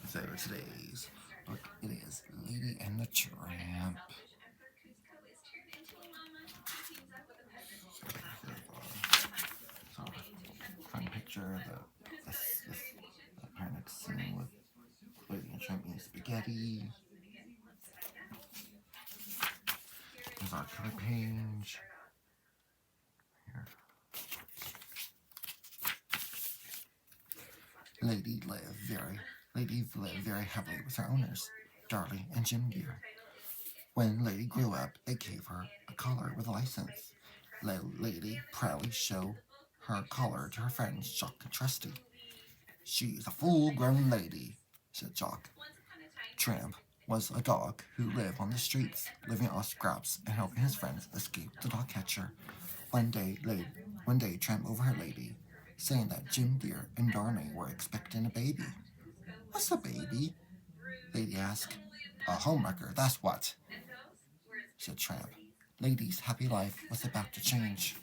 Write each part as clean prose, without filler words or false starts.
So today's book it is Lady and the Tramp. So fun picture this panic scene with Lady and Tramp eating spaghetti. There's our cover page. Here. Lady lived very happily with her owners, Darlie and Jim Dear. When Lady grew up, they gave her a collar with a license. Lady proudly showed her collar to her friends Jock and Trusty. "She's a full-grown lady," said Jock. Tramp was a dog who lived on the streets, living off scraps and helping his friends escape the dog catcher. One day, Tramp overheard Lady saying that Jim Dear and Darling were expecting a baby. "What's a baby?" Lady asked. "A homewrecker, that's what," said Tramp. Lady's happy life was about to change.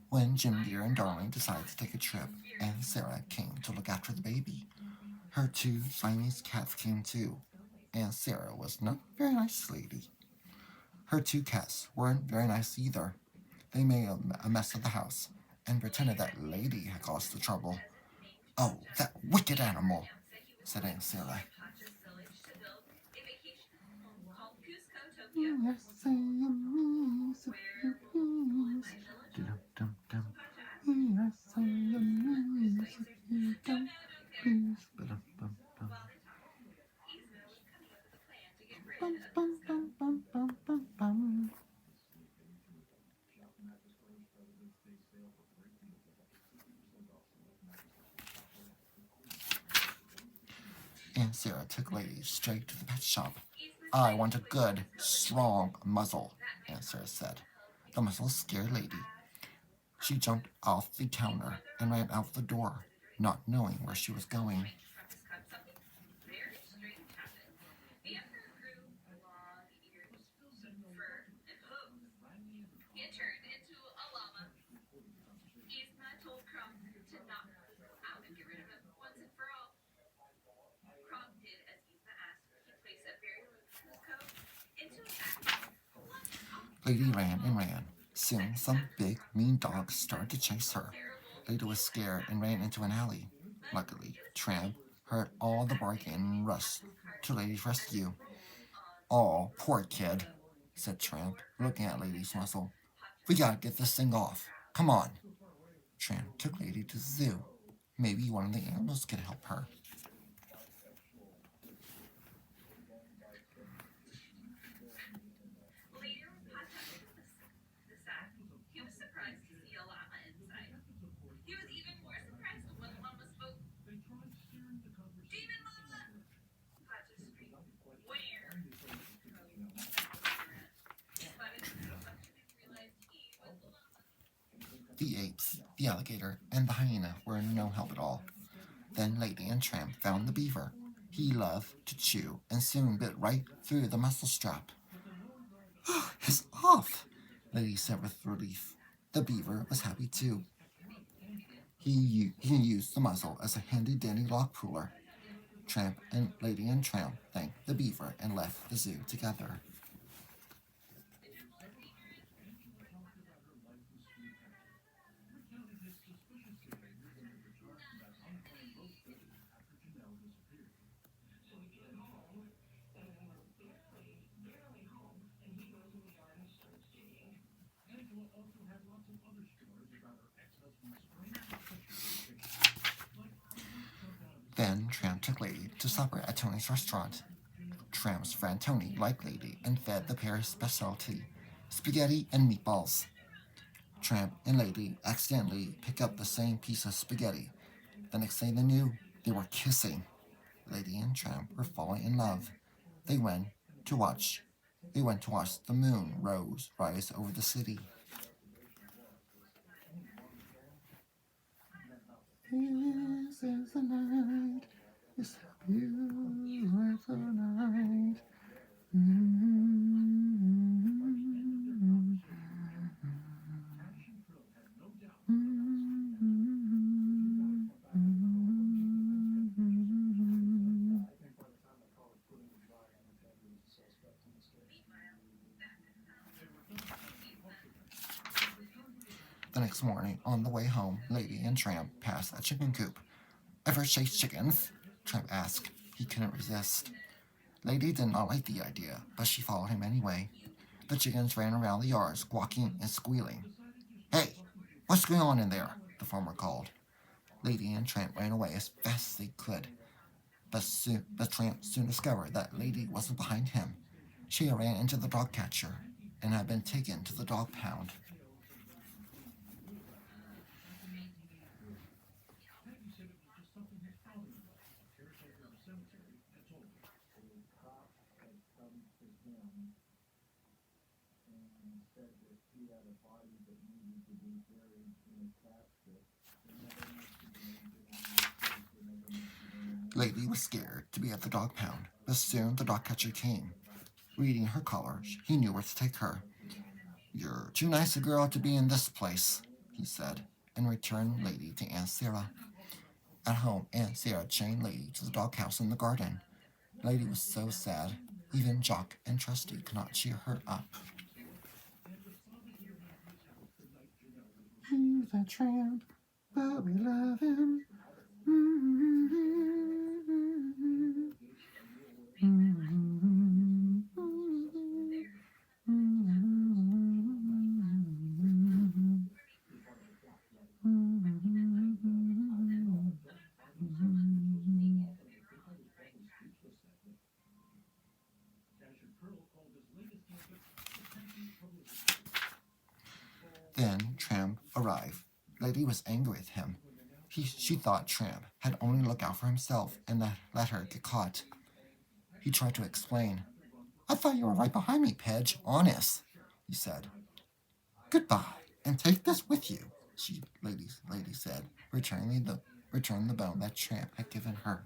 When Jim Dear and Darling decided to take a trip, Aunt Sarah came to look after the baby. Her two Siamese cats came too. Aunt Sarah was not a very nice lady. Her two cats weren't very nice either. They made a mess of the house and pretended that Lady had caused the trouble. "Oh, that wicked animal," said Aunt Sarah. Aunt Sarah took Lady straight to the pet shop. "I want a good, strong muzzle," Aunt Sarah said. The muzzle scared Lady. She jumped off the counter and ran out the door, not knowing where she was going. Lady ran and ran. Soon, some big, mean dogs started to chase her. Lady was scared and ran into an alley. Luckily, Tramp heard all the barking and rushed to Lady's rescue. "Oh, poor kid," said Tramp, looking at Lady's muzzle. "We gotta get this thing off. Come on." Tramp took Lady to the zoo. Maybe one of the animals could help her. The apes, the alligator, and the hyena were no help at all. Then Lady and Tramp found the beaver. He loved to chew and soon bit right through the muzzle strap. "It's off," Lady said with relief. The beaver was happy too. He used the muzzle as a handy-dandy lock puller. Lady and Tramp thanked the beaver and left the zoo together. Then Tramp took Lady to supper at Tony's restaurant. Tramp's friend Tony liked Lady and fed the pair specialty, spaghetti and meatballs. Tramp and Lady accidentally picked up the same piece of spaghetti. The next thing they knew, they were kissing. Lady and Tramp were falling in love. They went to watch. They went to watch the moon rise over the city. Yes, is the night. It's a beautiful night. The next morning, on the way home, Lady and Tramp passed a chicken coop. Ever chase chickens? Tramp asked. He couldn't resist. Lady did not like the idea, but she followed him anyway. The chickens ran around the yard, squawking and squealing. Hey, what's going on in there? The farmer called. Lady and Tramp ran away as fast as they could, but Tramp soon discovered that Lady wasn't behind him. She had ran into the dog catcher and had been taken to the dog pound. Lady was scared to be at the dog pound, but soon the dog catcher came. Reading her collar, he knew where to take her. You're too nice a girl to be in this place, he said, and returned Lady to Aunt Sarah. At home, Aunt Sarah chained Lady to the doghouse in the garden. Lady was so sad, even Jock and Trusty could not cheer her up. He's a tramp, but we love him. Then Tramp arrived. Lady was angry with him. She thought Tramp had only looked out for himself and let her get caught. He tried to explain. I thought you were right behind me, Pedge. Honest, he said. Goodbye, and take this with you, lady said, returning the bone that Tramp had given her.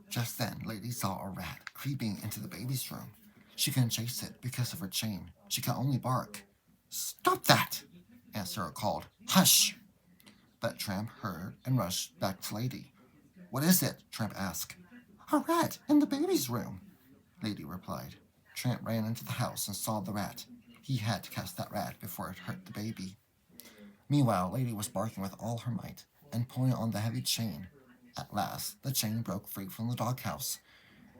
Just then, Lady saw a rat creeping into the baby's room. She couldn't chase it because of her chain. She could only bark. Stop that! Aunt Sarah called. Hush! But Tramp heard and rushed back to Lady. What is it? Tramp asked. A rat in the baby's room, Lady replied. Tramp ran into the house and saw the rat. He had to catch that rat before it hurt the baby. Meanwhile, Lady was barking with all her might and pulling on the heavy chain. At last, the chain broke free from the doghouse.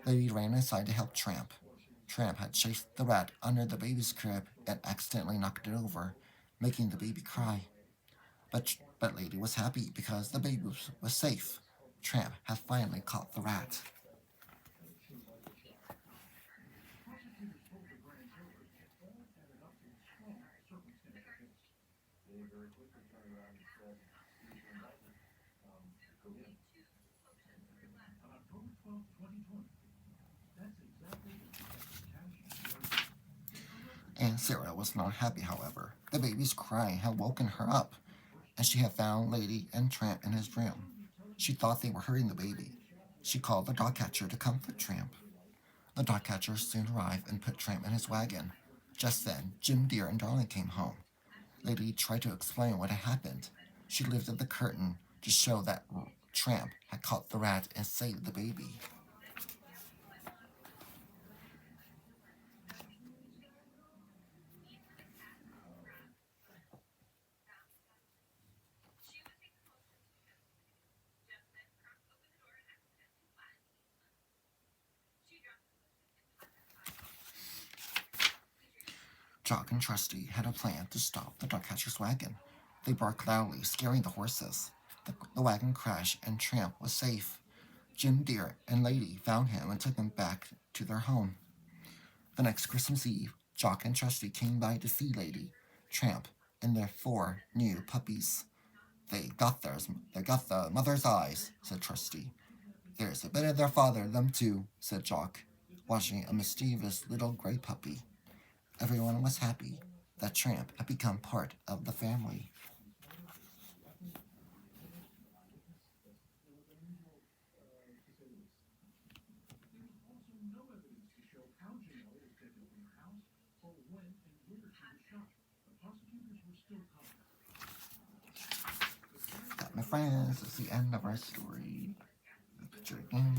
Lady ran inside to help Tramp. Tramp had chased the rat under the baby's crib and accidentally knocked it over, making the baby cry. But Lady was happy because the baby was safe. Tramp had finally caught the rat. Aunt Sarah was not happy, however. The baby's crying had woken her up, and she had found Lady and Tramp in his room. She thought they were hurting the baby. She called the dog catcher to comfort Tramp. The dog catcher soon arrived and put Tramp in his wagon. Just then, Jim Deer and Darling came home. Lady tried to explain what had happened. She lifted the curtain to show that Tramp had caught the rat and saved the baby. Jock and Trusty had a plan to stop the dog catcher's wagon. They barked loudly, scaring the horses. The wagon crashed and Tramp was safe. Jim Deer and Lady found him and took him back to their home. The next Christmas Eve, Jock and Trusty came by to see Lady Tramp and their 4 new puppies. They got the mother's eyes, said Trusty. There's a bit of their father, them too, said Jock, watching a mischievous little gray puppy. Everyone was happy that Tramp had become part of the family. That, my friends, is the end of our story. Picture again.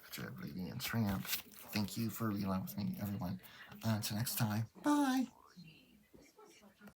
Picture of Lady and Tramp. Thank you for reading along with me, everyone. Until next time, bye.